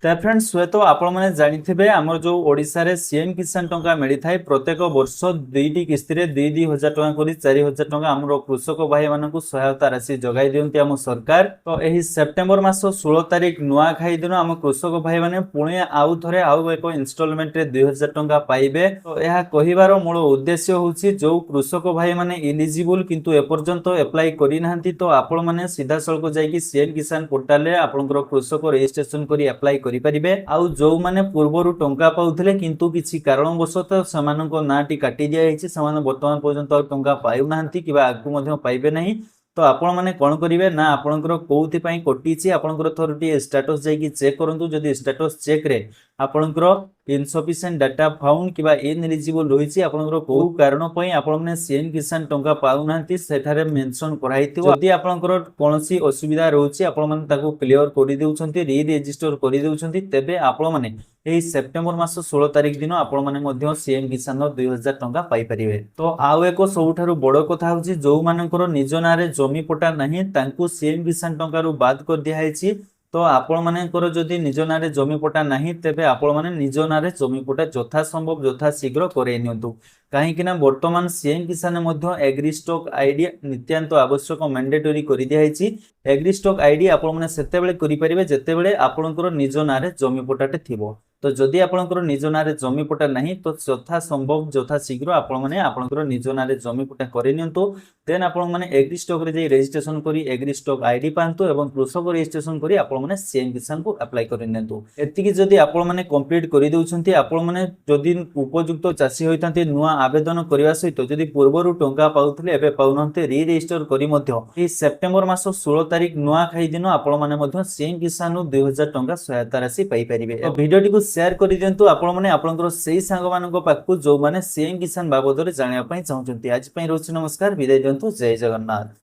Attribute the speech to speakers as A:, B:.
A: तो फ्रेंड्स हुए तो आपण मैंने जानिथिबे आमर जो ओडिशा रे सीएम किसान टंका मिली थाए प्रत्येक वर्ष दुईटी किस्ती रे 2,000 टंका करी 4,000 टंका आमर कृषक भाई मानकु सहायता राशि जगाई दियंती आम सरकार। तो एही सेप्टेम्बर मास 16 तारिख नुआ खाई दिन आम कृषक भाई माने पुणे आउ थरे आउ एक इंस्टॉलमेंट रे 2,000 टंका पाइबे। तो यह कहिबार मूल उद्देश्य होउची जो कृषक भाई माने इलिजिबल किंतु एपर्यंत अप्लाई करि नाहंती तो आपण माने सीधा सळक जाई कि सीएम किसान पोर्टल रे आपनकर कृषक रजिस्ट्रेशन करी अप्लाई करिपारिबे। आउ जो माने पूर्वरु टंका पाउथिले किंतु किछि कारणवशतः समानक नाटी काटी दिया हिछि समान वर्तमान पर्यंत टंका पाउ नाहंती किबा आगु मध्य पाइबे नाही। तो आपण माने कोन करिवे ना आपनकर कोउथि पई कटिछि आपनकर थोरटी स्टेटस जाई कि चेक करंतु जदि स्टेटस चेक रे आपनकर इनसफिशिएंट डाटा फाउंड किबा इनएलिजिबल रहिछि आपनकर को कारण पई आपण माने सीएम किसान टंका पाउ नाहंती सेठारे मेंशन कराइथिबो। जदि आपनकर कोनोसी असुविधा रहउछि आपण माने ताको क्लियर करि देउछंती री रजिस्टर करि देउछंती तेबे आपण माने एही सेप्टेम्बर मास 16 तारिख दिन आपण माने मध्य सीएम किसान 2,000 टंका पाई परिबे। तो आउ एको सबुठारु बड़ कथा होछि जो मानकर निज नारे जमी पटा नाही तांकु सीएम किसान टंका रु बाद कर दिया हैछि। तो आपण मानकर जदि निज नारे जमी पटा नाही तेबे आपण माने निज नारे जमी पटा यथा संभव यथा शीघ्र करे नियंतु कहीं ना वर्तमान सीएम किसान मध्य एग्री स्टॉक आईडी नित्यांत आवश्यक मैंडेटरी कर दिया हैछि। एग्री स्टॉक आईडी आपण माने सेते बेले करि परिबे जेते बेले आपनकर निज नारे जमी पटाटे थिबो। तो जदि आपनकर निज नारे जमी पटा नाही तो यथा संभव यथा शीघ्र आपण माने आपनकर निज नारे जमी पटा करे नियंतु देन आपण माने एग्री स्टॉक रे जे रजिस्ट्रेशन करी एग्री स्टॉक आईडी पांतु एवं कृषक रजिस्ट्रेशन करी आपण माने सीएम किसान को अप्लाई करि नियंतु। एतिकी जदि आपण माने कंप्लीट करि देउछंती आपण माने जदि उपयुक्त चासी होइतांती नुआ आवेदन करबा सहित जदि पूर्वरु टंका पाउथिले एबे पाउनते री रजिस्टर करी मध्य ए सेप्टेम्बर मास 16 तारिख नुआ खाई दिन आपण माने मध्य सीएम किसान 2,000 टंका सहायता राशि पाई परिबे। वीडियो टिकु शेयर करि दियंतु आपण माने आपनकर सेही सांग मानको पाखु जो माने सीएम किसान बाबदरे जानिया पई चाहउछंती। आज पई रोच नमस्कार विदाय दियंतु जय जगन्नाथ।